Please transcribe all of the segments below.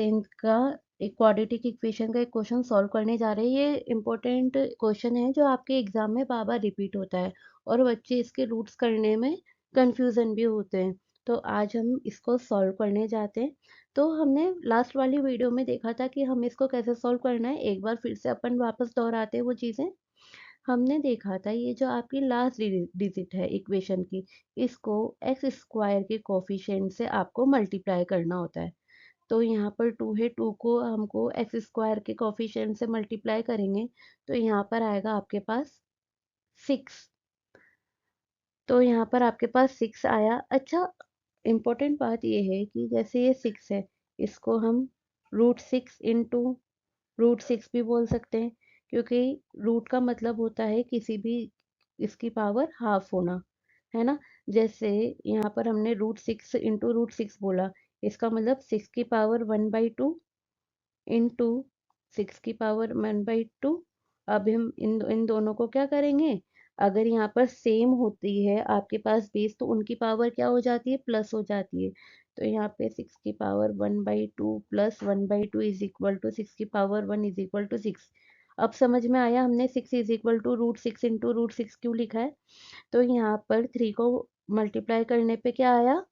10th का एक quadratic equation का एक क्वेश्चन सॉल्व करने जा रहे हैं। ये इम्पोर्टेंट क्वेश्चन है जो आपके एग्जाम में बार बार रिपीट होता है और बच्चे इसके रूट्स करने में कंफ्यूजन भी होते हैं। तो आज हम इसको सॉल्व करने जाते हैं। तो हमने लास्ट वाली वीडियो में देखा था कि हम इसको कैसे सॉल्व करना है। एक बार फिर से अपन वापस दोहराते हैं वो चीज़ें। हमने देखा था ये जो आपकी लास्ट डिजिट है इक्वेशन की, इसको एक्स स्क्वायर के कोफिशिएंट से आपको मल्टीप्लाई करना होता है। तो यहाँ पर 2 है, 2 को हमको एक्स स्क्वायर के कोफिशिएंट से मल्टीप्लाई करेंगे तो यहाँ पर आएगा आपके पास 6। तो यहाँ पर आपके पास 6 आया। अच्छा, इम्पोर्टेंट बात ये है कि जैसे ये 6 है, इसको हम √6 इंटू √6 भी बोल सकते हैं, क्योंकि रूट का मतलब होता है किसी भी इसकी पावर हाफ होना, है ना। जैसे यहाँ पर हमने √6 इंटू √6 बोला, इसका मतलब 6 की पावर 1/2 इंटू 6 की पावर 1/2। अब हम इन दोनों को क्या करेंगे, अगर यहाँ पर सेम होती है आपके पास बेस तो उनकी पावर क्या हो जाती है, प्लस हो जाती है। तो यहाँ पे 6 की power 1/2 plus 1/2 is equal to 6 की पावर 1 इज इक्वल टू 6। अब समझ में आया हमने 6 इज इक्वल टू √6 इंटू √6 क्यों लिखा है। तो यहाँ पर 3 को मल्टीप्लाई करने पे क्या आया,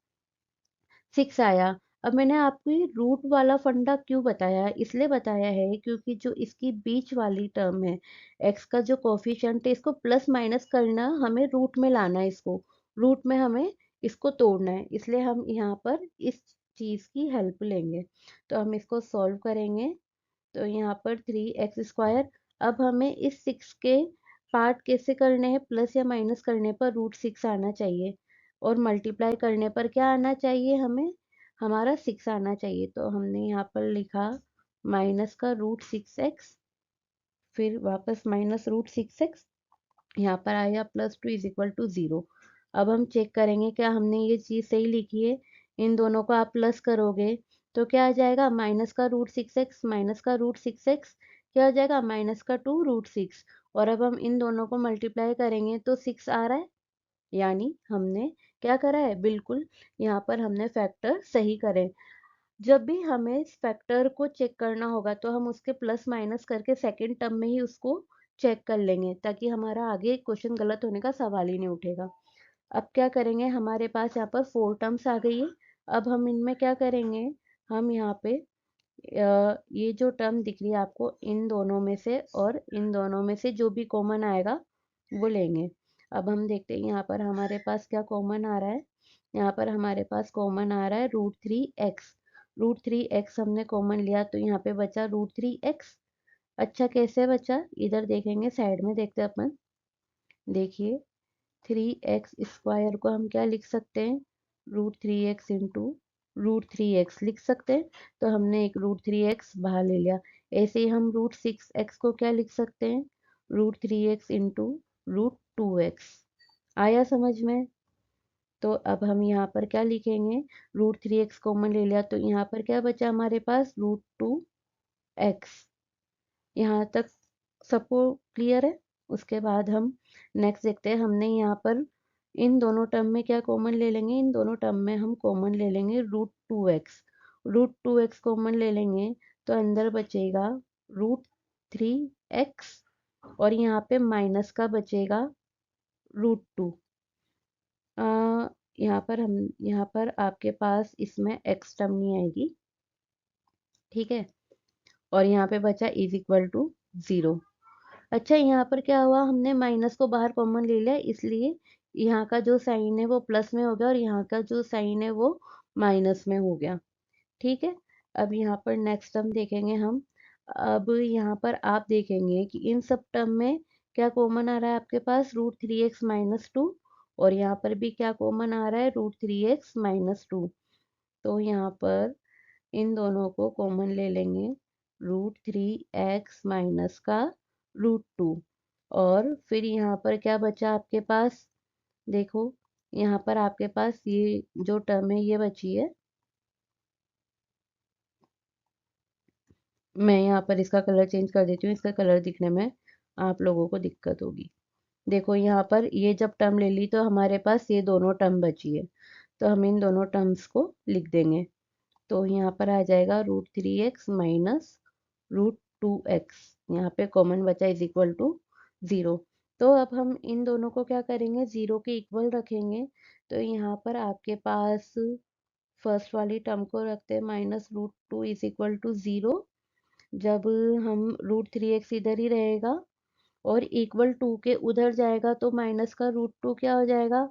6 आया। अब मैंने आपको ये रूट वाला फंडा क्यों बताया है, इसलिए बताया है क्योंकि जो इसकी बीच वाली टर्म है, एक्स का जो कोफिशिएंट है, इसको प्लस माइनस करना, हमें रूट में लाना है, इसको रूट में हमें इसको तोड़ना है, इसलिए हम यहाँ पर इस चीज की हेल्प लेंगे। तो हम इसको सॉल्व करेंगे। तो यहाँ पर 3x²। अब हमें इस 6 के पार्ट कैसे करने हैं, प्लस या माइनस करने पर √6 आना चाहिए और मल्टीप्लाई करने पर क्या आना चाहिए, हमें हमारा 6 आना चाहिए। तो हमने यहाँ पर लिखा माइनस का √6x, फिर वापस माइनस √6x, यहाँ पर आया +2 इज इक्वल टू 0। अब हम चेक करेंगे क्या हमने ये चीज़ सही लिखी है। इन दोनों को आप प्लस करोगे तो क्या आ जाएगा, माइनस का √6x माइनस का √6x क्या हो जाएगा, माइनस का 2√6। और अब हम इन दोनों को मल्टीप्लाई करेंगे तो 6 आ रहा है, यानी हमने क्या करा है, बिल्कुल यहाँ पर हमने फैक्टर सही करे। जब भी हमें इस फैक्टर को चेक करना होगा तो हम उसके प्लस माइनस करके सेकंड टर्म में ही उसको चेक कर लेंगे, ताकि हमारा आगे क्वेश्चन गलत होने का सवाल ही नहीं उठेगा। अब क्या करेंगे, हमारे पास यहाँ पर 4 टर्म्स आ गई है। अब हम इनमें क्या करेंगे, हम यहाँ पे ये जो टर्म दिख रही है आपको, इन दोनों में से और इन दोनों में से जो भी कॉमन आएगा वो लेंगे। अब हम देखते हैं यहाँ पर हमारे पास क्या कॉमन आ रहा है। यहाँ पर हमारे पास कॉमन आ रहा है √3x। √3x हमने कॉमन लिया तो यहाँ पे बचा √3x। अच्छा, कैसे बचा, इधर देखेंगे, साइड में देखते हैं अपन। देखिए, 3x² को हम क्या लिख सकते हैं, √3x इंटू √3x लिख सकते हैं। तो हमने एक √3x बाहर ले लिया। ऐसे ही हम √6x को क्या लिख सकते हैं, √3x इंटू √2x। आया समझ में। तो अब हम यहाँ पर क्या लिखेंगे, √3x कॉमन ले लिया तो यहाँ पर क्या बचा हमारे पास, √2x। यहाँ तक सबको क्लियर है। उसके बाद हम नेक्स्ट देखते हैं, हमने यहाँ पर इन दोनों टर्म में क्या कॉमन ले लेंगे, इन दोनों टर्म में हम कॉमन ले लेंगे √2x। √2x कॉमन ले लेंगे तो अंदर बचेगा √3x और यहाँ पे माइनस का बचेगा √2। यहाँ पर आपके पास इसमें x टर्म नहीं आएगी, ठीक है। और यहाँ पे बचा इज इक्वल टू 0। अच्छा, यहाँ पर क्या हुआ, हमने माइनस को बाहर कॉमन ले लिया, इसलिए यहाँ का जो साइन है वो प्लस में हो गया और यहाँ का जो साइन है वो माइनस में हो गया, ठीक है। अब यहाँ पर नेक्स्ट टर्म देखेंगे हम। अब यहाँ पर आप देखेंगे कि इन सब टर्म में क्या कॉमन आ रहा है आपके पास, √3x-2। और यहाँ पर भी क्या कॉमन आ रहा है, √3x-2। तो यहाँ पर इन दोनों को कॉमन ले लेंगे, √3x माइनस का √2। और फिर यहाँ पर क्या बचा आपके पास, देखो यहाँ पर आपके पास ये जो टर्म है ये बची है। मैं यहाँ पर इसका कलर चेंज कर देती हूँ, इसका कलर दिखने में आप लोगों को दिक्कत होगी। देखो यहाँ पर ये जब टर्म ले ली तो हमारे पास ये दोनों टर्म बची है, तो हम इन दोनों टर्म्स को लिख देंगे। तो यहाँ पर आ जाएगा √3x माइनस √2x, यहाँ पे कॉमन बचा इज इक्वल टू 0। तो अब हम इन दोनों को क्या करेंगे, 0 के इक्वल रखेंगे। तो यहाँ पर आपके पास फर्स्ट वाली टर्म को रखते हैं -√2 इज इक्वल टू 0। जब हम √3x इधर ही रहेगा और इक्वल टू के उधर जाएगा तो माइनस का √2 क्या हो जाएगा,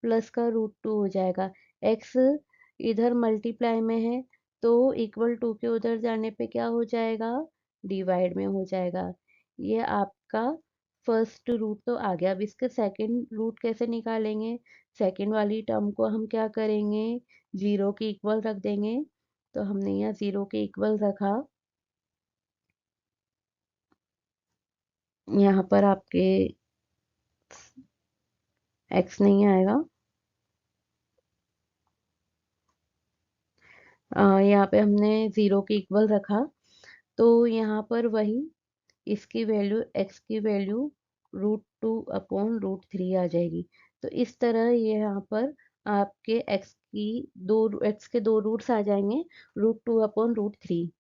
प्लस का √2 हो जाएगा। x इधर मल्टीप्लाई में है तो इक्वल टू के उधर जाने पे क्या हो जाएगा, डिवाइड में हो जाएगा। ये आपका फर्स्ट रूट तो आ गया। अब इसके सेकंड रूट कैसे निकालेंगे, सेकंड वाली टर्म को हम क्या करेंगे, 0 के इक्वल रख देंगे। तो हमने यहाँ 0 के इक्वल रखा, यहाँ पर आपके x नहीं आएगा। यहाँ पे हमने 0 के इक्वल रखा तो यहाँ पर वही इसकी वैल्यू, x की वैल्यू √2/√3 आ जाएगी। तो इस तरह ये यहाँ पर आपके x के दो रूट्स आ जाएंगे, √2/√3।